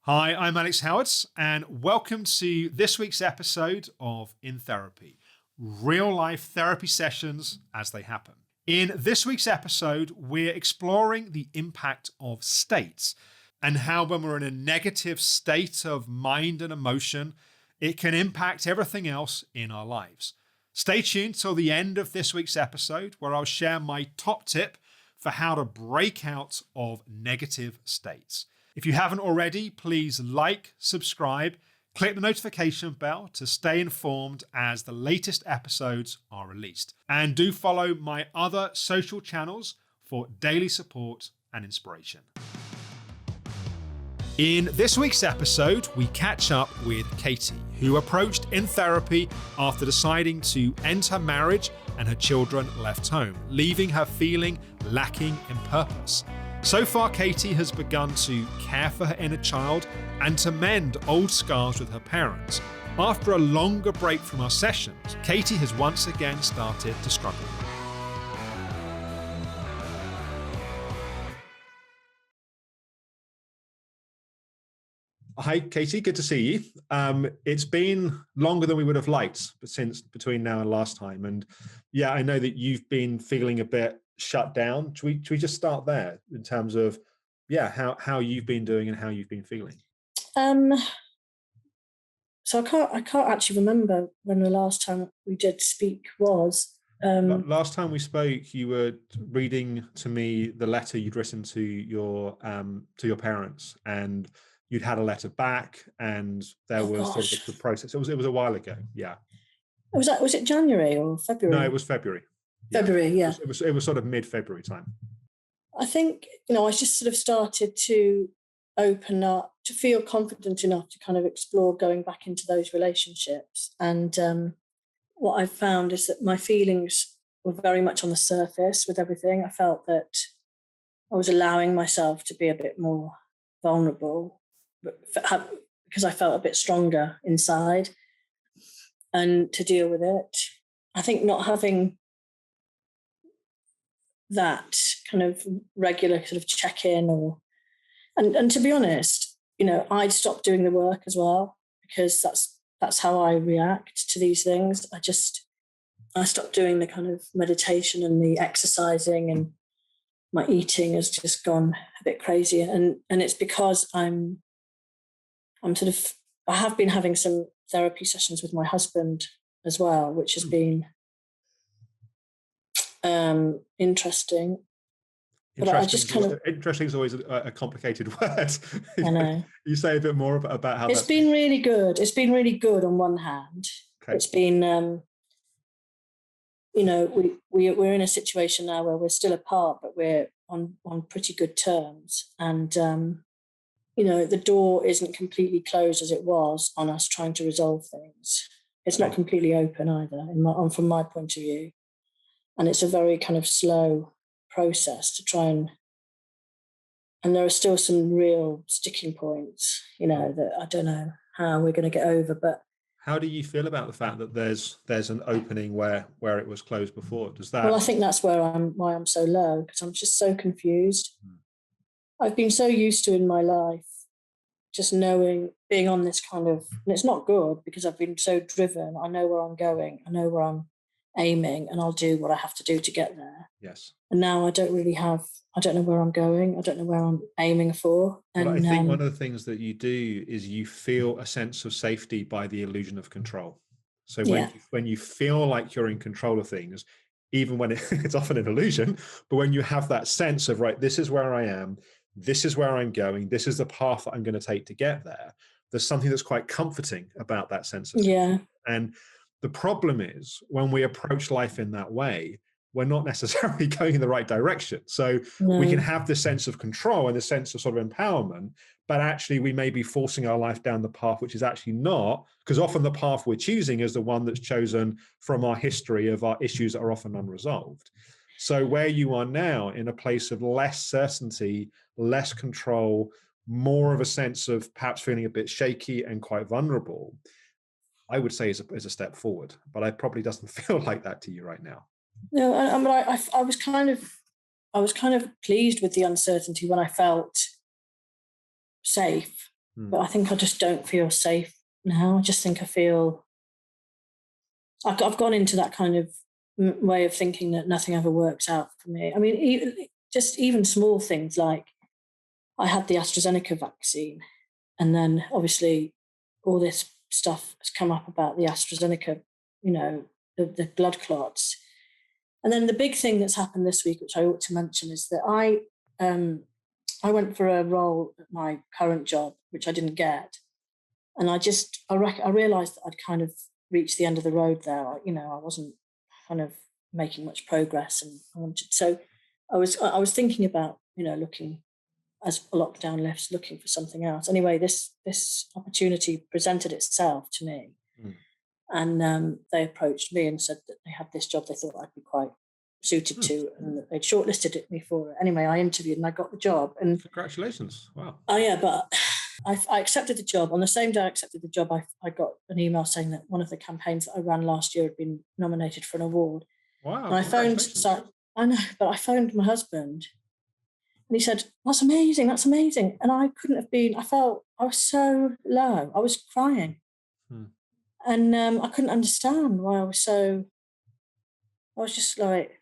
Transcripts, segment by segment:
Hi, I'm Alex Howards, and welcome to this week's episode of In Therapy, real life therapy sessions as they happen. In this week's episode, we're exploring the impact of states and how when we're in a negative state of mind and emotion, it can impact everything else in our lives. Stay tuned till the end of this week's episode, where I'll share my top tip for how to break out of negative states. If you haven't already, please like, subscribe, click the notification bell to stay informed as the latest episodes are released. And do follow my other social channels for daily support and inspiration. In this week's episode, we catch up with Katie, who approached In Therapy after deciding to end her marriage and her children left home, leaving her feeling lacking in purpose. So far, Katie has begun to care for her inner child and to mend old scars with her parents. After a longer break from our sessions, Katie has once again started to struggle. Hi, Katie. Good to see you. It's been longer than we would have liked since between now and last time. And yeah, I know that you've been feeling a bit shut down. Should we just start there in terms of, how you've been doing and how you've been feeling? So I can't actually remember when the last time we did speak was. Last time we spoke, you were reading to me the letter you'd written to your parents, and you'd had a letter back, and there was sort of the process. It was a while ago. Yeah. Was it January or February? No, it was February. February, yeah. It was sort of mid-February time. I think, I just sort of started to open up, to feel confident enough to kind of explore going back into those relationships. And what I've found is that my feelings were very much on the surface with everything. I felt that I was allowing myself to be a bit more vulnerable because I felt a bit stronger inside and to deal with it. I think not having that kind of regular sort of check-in and to be honest, I'd stopped doing the work as well, because that's how I react to these things. I stopped doing the kind of meditation and the exercising, and my eating has just gone a bit crazy. And it's because I have been having some therapy sessions with my husband as well, which has been interesting. But I just interesting is always a complicated word. I know. You say a bit more about how it's been really good. It's been really good on one hand. Okay. It's been, we're in a situation now where we're still apart, but we're on pretty good terms. And, the door isn't completely closed as it was on us trying to resolve things. It's not completely open either, from my point of view. And it's a very kind of slow process to try and there are still some real sticking points, that I don't know how we're going to get over. But how do you feel about the fact that there's an opening where it was closed before? Well, I think that's why I'm so low, because I'm just so confused. I've been so used to in my life just knowing, being on this kind of, and it's not good because I've been so driven. I know where I'm going. I know where I'm aiming, and I'll do what I have to do to get there. Yes. And now I don't know where I'm going. I don't know where I'm aiming for. And I think one of the things that you do is you feel a sense of safety by the illusion of control. So when you feel like you're in control of things, even when it's often an illusion, but when you have that sense of, right, this is where I am, this is where I'm going, this is the path that I'm going to take to get there, there's something that's quite comforting about that sense of safety. Yeah. And the problem is when we approach life in that way, we're not necessarily going in the right direction. So we can have this sense of control and this sense of sort of empowerment, but actually we may be forcing our life down the path, which is actually not, because often the path we're choosing is the one that's chosen from our history of our issues that are often unresolved. So where you are now, in a place of less certainty, less control, more of a sense of perhaps feeling a bit shaky and quite vulnerable, I would say is a step forward, but it probably doesn't feel like that to you right now. No, I was kind of pleased with the uncertainty when I felt safe. but I think I just don't feel safe now. I just think I've gone into that kind of way of thinking that nothing ever works out for me. I mean, just even small things like I had the AstraZeneca vaccine, and then obviously all this stuff has come up about the AstraZeneca, the blood clots. And then the big thing that's happened this week, which I ought to mention, is that I went for a role at my current job, which I didn't get, and I realised that I'd kind of reached the end of the road there. I wasn't kind of making much progress, and I was thinking about looking as lockdown lifts, looking for something else. Anyway, this opportunity presented itself to me, and they approached me and said that they had this job they thought I'd be quite suited to, and that they'd shortlisted me for it. Anyway, I interviewed and I got the job. And congratulations! Wow. Oh yeah, but I accepted the job. On the same day I accepted the job, I got an email saying that one of the campaigns that I ran last year had been nominated for an award. Wow! And I know, but I phoned my husband, and he said, "That's amazing! That's amazing!" And I couldn't have been. I was so low. I was crying, and I couldn't understand why I was so. I was just like,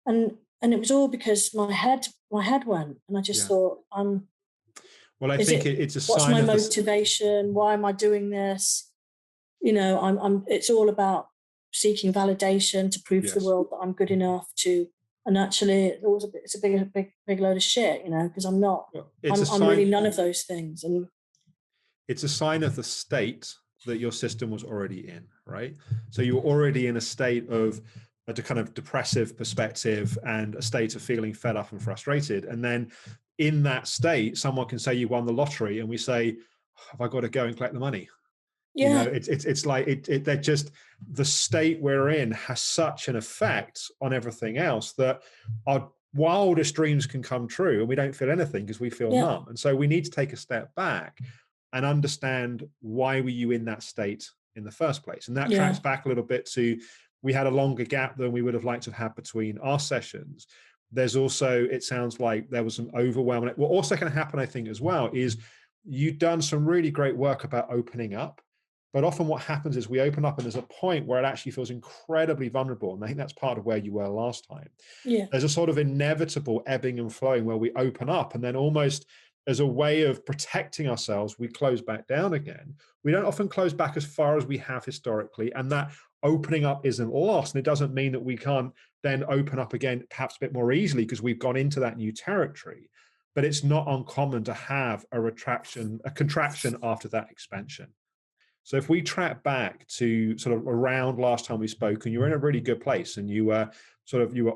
and it was all because my head went, and I just thought, well, I think it's a what's sign my of motivation? Why am I doing this? I'm it's all about seeking validation to prove to the world that I'm good enough to, and actually it's a big load of shit, because I'm not. I'm really none of those things. And it's a sign of the state that your system was already in, right? So you're already in a state of a kind of depressive perspective and a state of feeling fed up and frustrated. And then in that state, someone can say you won the lottery, and we say, have I got to go and collect the money? Yeah. It's like they're just, the state we're in has such an effect on everything else that our wildest dreams can come true and we don't feel anything because we feel numb. And so we need to take a step back and understand, why were you in that state in the first place? And that tracks back a little bit to, we had a longer gap than we would have liked to have had between our sessions. There's also, it sounds like there was some overwhelm. What also can happen, I think, as well, is you've done some really great work about opening up. But often what happens is we open up and there's a point where it actually feels incredibly vulnerable. And I think that's part of where you were last time. Yeah. There's a sort of inevitable ebbing and flowing where we open up, and then almost as a way of protecting ourselves, we close back down again. We don't often close back as far as we have historically. And that opening up isn't lost. And it doesn't mean that we can't then open up again, perhaps a bit more easily because we've gone into that new territory. But it's not uncommon to have a contraction after that expansion. So if we track back to sort of around last time we spoke, and you were in a really good place, and you were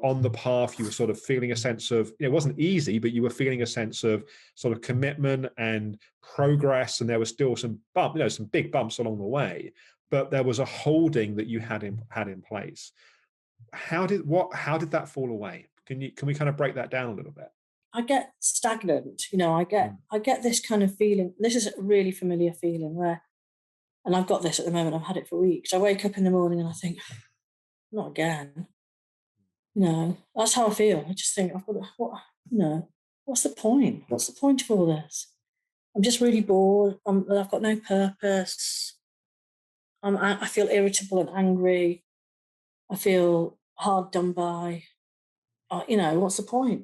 on the path, you were sort of feeling a sense of, it wasn't easy, but you were feeling a sense of sort of commitment and progress. And there was still some some big bumps along the way, but there was a holding that you had in place. How did that fall away? Can we kind of break that down a little bit? I get stagnant, I get this kind of feeling. This is a really familiar feeling where, and I've got this at the moment, I've had it for weeks. I wake up in the morning and I think, not again. That's how I feel. I just think, what's the point? What's the point of all this? I'm just really bored. I've got no purpose. I feel irritable and angry. I feel hard done by. What's the point?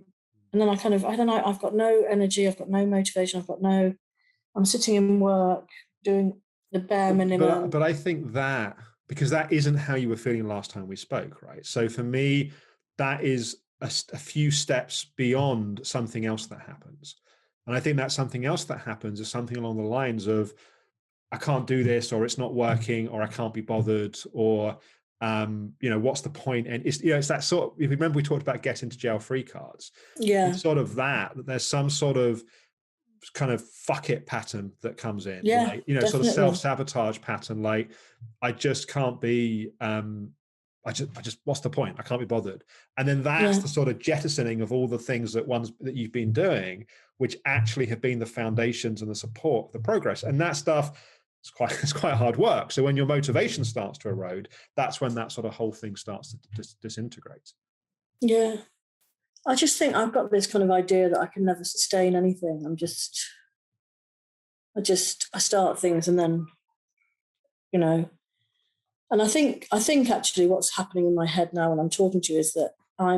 And then I don't know, I've got no energy, I've got no motivation, I'm sitting in work doing the bare minimum. But I think that, because that isn't how you were feeling last time we spoke, right? So for me, that is a few steps beyond something else that happens. And I think that something else that happens is something along the lines of, I can't do this, or it's not working, or I can't be bothered, or what's the point? And it's that sort of, if you remember, we talked about getting to jail free cards. Yeah. It's sort of that there's some sort of kind of fuck it pattern that comes in, like, sort of self-sabotage pattern, like, I just can't be, I just what's the point? I can't be bothered. And then that's the sort of jettisoning of all the things that you've been doing, which actually have been the foundations and the support, the progress. And that stuff, it's quite hard work. So when your motivation starts to erode, that's when that sort of whole thing starts to disintegrate. Yeah. I just think I've got this kind of idea that I can never sustain anything. I start things and then, you know, and I think actually what's happening in my head now when I'm talking to you is that I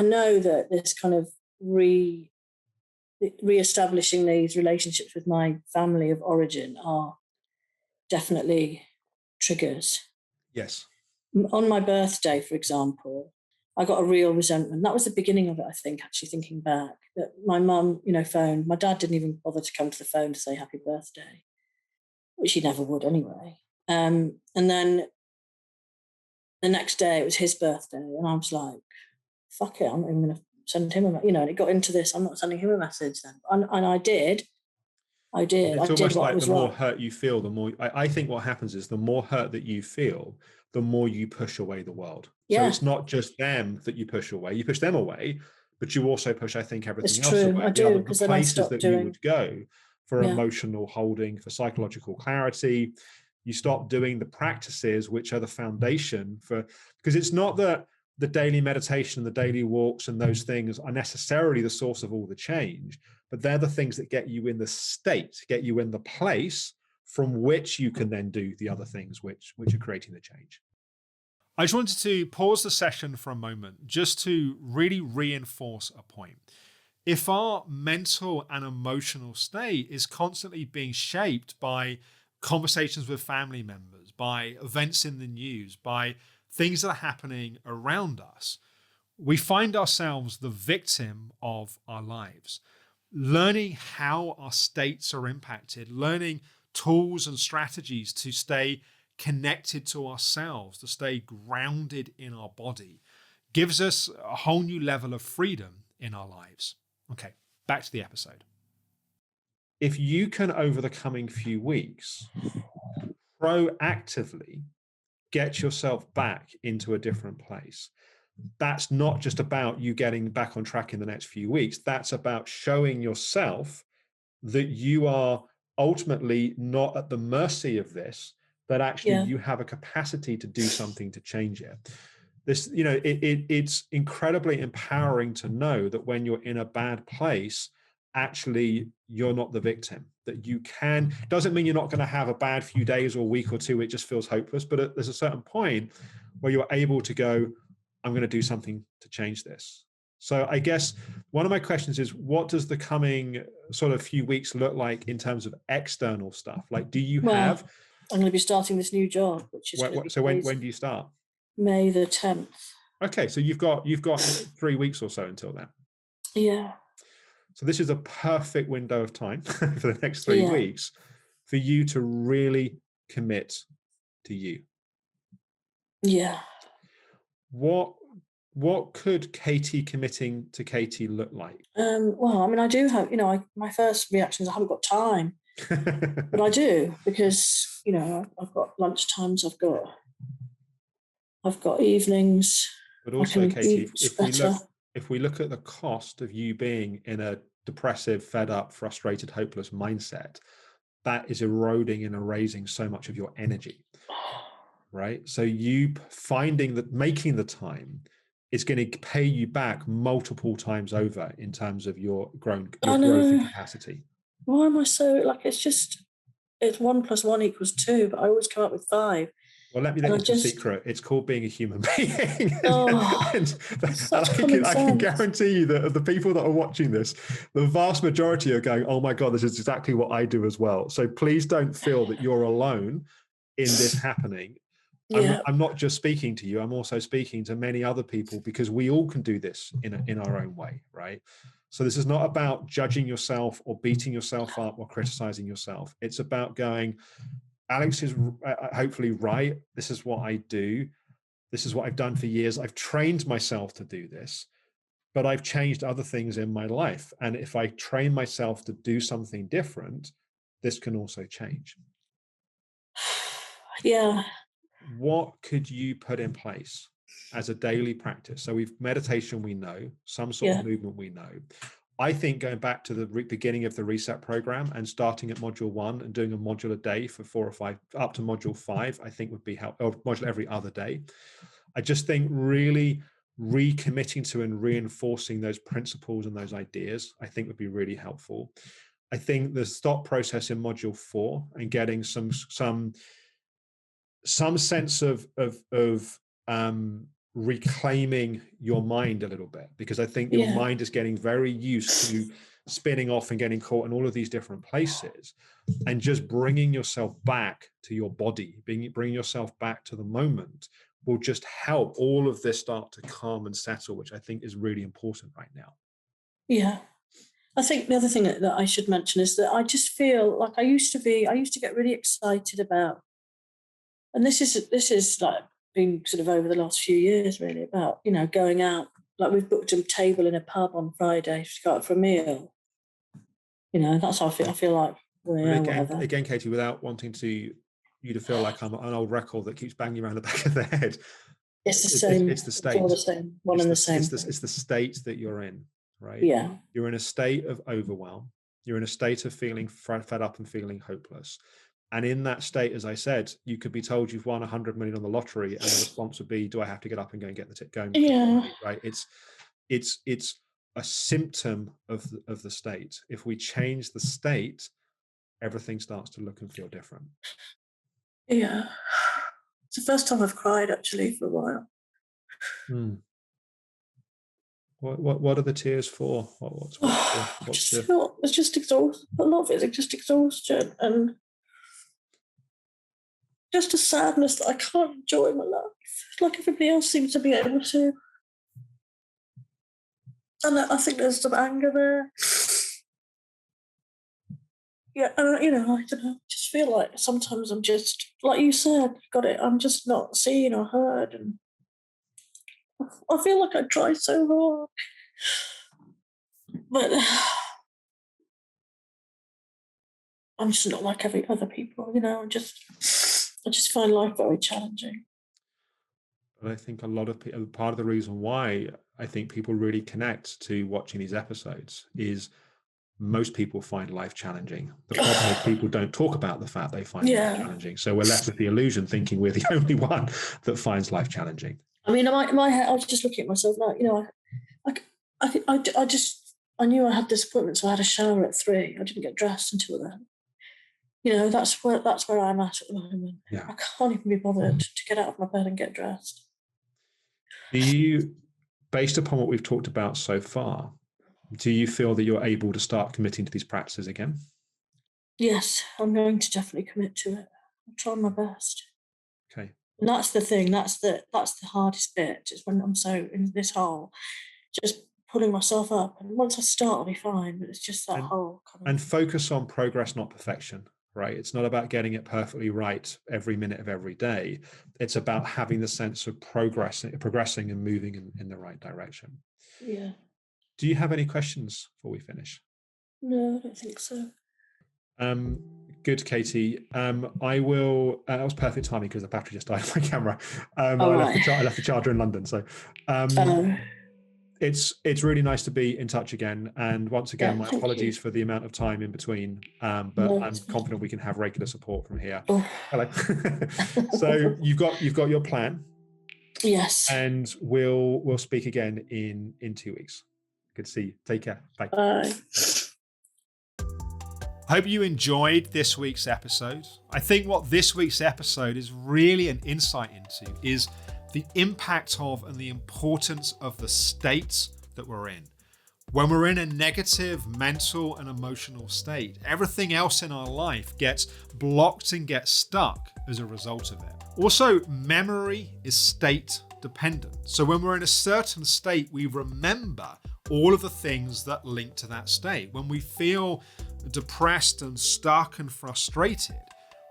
know that this kind of re-establishing these relationships with my family of origin are definitely triggers. Yes. On my birthday, for example, I got a real resentment. That was the beginning of it, I think, actually thinking back, that my mum, phoned. My dad didn't even bother to come to the phone to say happy birthday, which he never would anyway. And then the next day it was his birthday, and I was like, fuck it, I'm not even going to send him and it got into this, I'm not sending him a message then. And I did. It's I did almost what like the was more right. hurt you feel, the more I think what happens is the more hurt that you feel, the more you push away the world. So Yeah, it's not just them that you push away, you push them away, but you also push, I think, it's everything else true. away. I The do, other the because then I places stopped that you doing, would go for yeah, emotional holding, for psychological clarity, you stop doing the practices which are the foundation for, because it's not that the daily meditation, the daily walks, and those things are necessarily the source of all the change, but they're the things that get you in the state, get you in the place from which you can then do the other things which are creating the change. I just wanted to pause the session for a moment just to really reinforce a point. If our mental and emotional state is constantly being shaped by conversations with family members, by events in the news, by things that are happening around us, we find ourselves the victim of our lives. Learning how our states are impacted, learning tools and strategies to stay connected to ourselves, to stay grounded in our body, gives us a whole new level of freedom in our lives. Okay, back to the episode. If you can, over the coming few weeks, proactively get yourself back into a different place, that's not just about you getting back on track in the next few weeks. That's about showing yourself that you are ultimately not at the mercy of this, that actually yeah, you have a capacity to do something to change it. This, it's incredibly empowering to know that when you're in a bad place, actually you're not the victim, that you can, doesn't mean you're not going to have a bad few days or week or two, it just feels hopeless, but there's a certain point where you're able to go, I'm going to do something to change this. So I guess one of my questions is, what does the coming sort of few weeks look like in terms of external stuff? Like, do you well, have, I'm going to be starting this new job, which is going to be so when crazy. do you start? May the 10th. Okay, so you've got 3 weeks or so until then. Yeah, So this is a perfect window of time for the next three yeah, weeks for you to really commit to you. yeah. What what could Katie committing to Katie look like? Well, I mean, I do have, my first reaction is I haven't got time, but I do, because I've got lunch times, I've got evenings. But I also, can Katie, eat better. if we look at the cost of you being in a depressive, fed up, frustrated, hopeless mindset, that is eroding and erasing so much of your energy, right? So you finding that making the time is going to pay you back multiple times over in terms of your I growth and know. capacity. Why am I so like? It's 1+1 = 2, but I always come up with 5, Well, let me and let I you into a just secret. It's called being a human being, oh, and it's such common I can sense. guarantee you that of the people that are watching this, the vast majority are going, "Oh my god, this is exactly what I do as well." So please don't feel that you're alone in this happening. Yeah, I'm not just speaking to you. I'm also speaking to many other people, because we all can do this in our own way, right? So this is not about judging yourself or beating yourself up or criticizing yourself. It's about going, Alex is hopefully right. This is what I do. This is what I've done for years. I've trained myself to do this, but I've changed other things in my life. And if I train myself to do something different, this can also change. yeah, What could you put in place as a daily practice? So we've meditation, we know, some sort of yeah. movement, we know. I think going back to the beginning of the reset program and starting at module 1 and doing a module a day for 4 or 5 up to module 5, I think would be helpful, or module every other day. I just think really recommitting to and reinforcing those principles and those ideas, I think would be really helpful. I think the stop process in module 4 and getting some sense of reclaiming your mind a little bit, because I think your mind is getting very used to spinning off and getting caught in all of these different places, and just bringing yourself back to your body, bringing yourself back to the moment will just help all of this start to calm and settle, which I think is really important right now. Yeah. I think the other thing that I should mention is that I just feel like I used to get really excited about, and this is like been sort of over the last few years really, about, going out. Like we've booked a table in a pub on Friday to go out for a meal. That's how I feel. I feel like, whatever. Again, Katie, without wanting you to feel like I'm an old record that keeps banging around the back of the head. It's the same. It's the state. It's all the same. One and the same. It's the state that you're in, right? Yeah. You're in a state of overwhelm. You're in a state of feeling fed up and feeling hopeless. And in that state, as I said, you could be told you've won 100 million on the lottery, and the response would be, "Do I have to get up and go and get the going?" Yeah. Right. It's a symptom of the state. If we change the state, everything starts to look and feel different. Yeah. It's the first time I've cried actually for a while. What are the tears for? It's just exhaustion. A lot of it is just exhaustion and just a sadness that I can't enjoy my life like everybody else seems to be able to. And I think there's some anger there. Yeah, and I don't know. I just feel like sometimes I'm just, like you said, I'm just not seen or heard, and I feel like I try so hard, but I'm just not like every other people. I just find life very challenging. But I think a lot of people, part of the reason why I think people really connect to watching these episodes is most people find life challenging. The problem is people don't talk about the fact they find life challenging. So we're left with the illusion thinking we're the only one that finds life challenging. I mean, my head, I was just looking at myself now, I knew I had this appointment, so I had a shower at 3. I didn't get dressed until then. That's where I'm at the moment. Yeah. I can't even be bothered to get out of my bed and get dressed. Do you, based upon what we've talked about so far, do you feel that you're able to start committing to these practices again? Yes, I'm going to definitely commit to it. I'm trying my best. Okay. And that's the thing. That's the hardest bit. Is when I'm so in this hole, just pulling myself up. And once I start, I'll be fine. But it's just that whole kind of. And focus on progress, not perfection. Right? It's not about getting it perfectly right every minute of every day. It's about having the sense of progressing and moving in the right direction. Yeah. Do you have any questions before we finish? No, I don't think so. Good, Katie. I will. That was perfect timing because the battery just died on my camera. I left the charger in London, so it's really nice to be in touch again. And once again, my apologies for the amount of time in between. But I'm confident we can have regular support from here. Oh. Hello. So you've got your plan. Yes. And we'll speak again in 2 weeks. Good to see you. Take care. Bye. Bye. I hope you enjoyed this week's episode. I think what this week's episode is really an insight into is the impact of and the importance of the state that we're in. When we're in a negative mental and emotional state, everything else in our life gets blocked and gets stuck as a result of it. Also, memory is state dependent. So when we're in a certain state, we remember all of the things that link to that state. When we feel depressed and stuck and frustrated,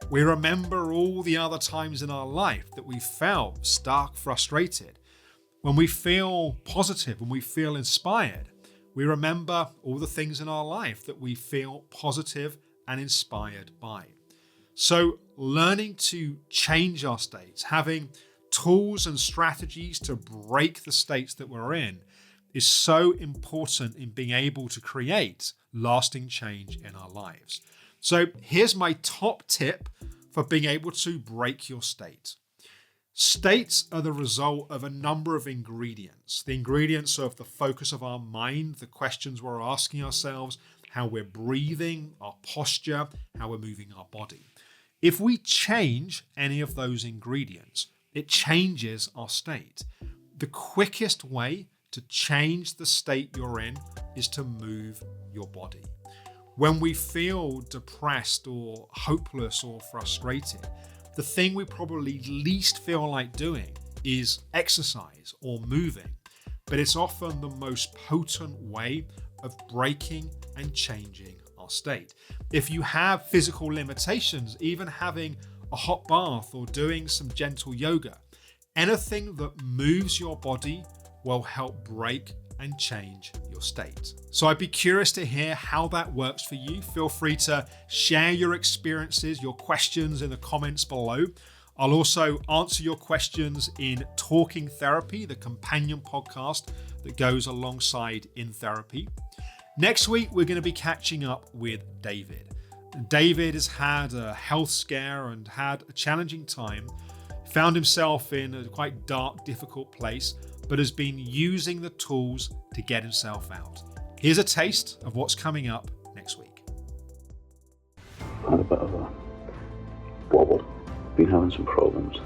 we remember all the other times in our life that we felt stuck, frustrated. When we feel positive, when we feel inspired, we remember all the things in our life that we feel positive and inspired by. So learning to change our states, having tools and strategies to break the states that we're in is so important in being able to create lasting change in our lives. So here's my top tip for being able to break your state. States are the result of a number of ingredients. The ingredients of the focus of our mind, the questions we're asking ourselves, how we're breathing, our posture, how we're moving our body. If we change any of those ingredients, it changes our state. The quickest way to change the state you're in is to move your body. When we feel depressed or hopeless or frustrated, the thing we probably least feel like doing is exercise or moving, but it's often the most potent way of breaking and changing our state. If you have physical limitations, even having a hot bath or doing some gentle yoga, anything that moves your body will help break and change your state. So I'd be curious to hear how that works for you. Feel free to share your experiences, your questions in the comments below. I'll also answer your questions in Talking Therapy, the companion podcast that goes alongside In Therapy. Next week, we're going to be catching up with David. David has had a health scare and had a challenging time, found himself in a quite dark, difficult place, but has been using the tools to get himself out. Here's a taste of what's coming up next week. Had a bit of a wobble. Been having some problems,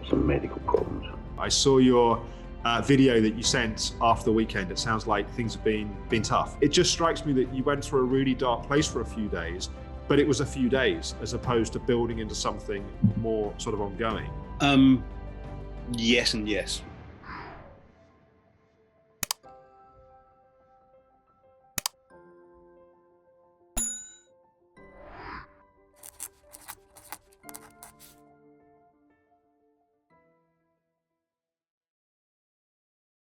some medical problems. I saw your video that you sent after the weekend. It sounds like things have been tough. It just strikes me that you went through a really dark place for a few days, but it was a few days as opposed to building into something more sort of ongoing. Yes and yes.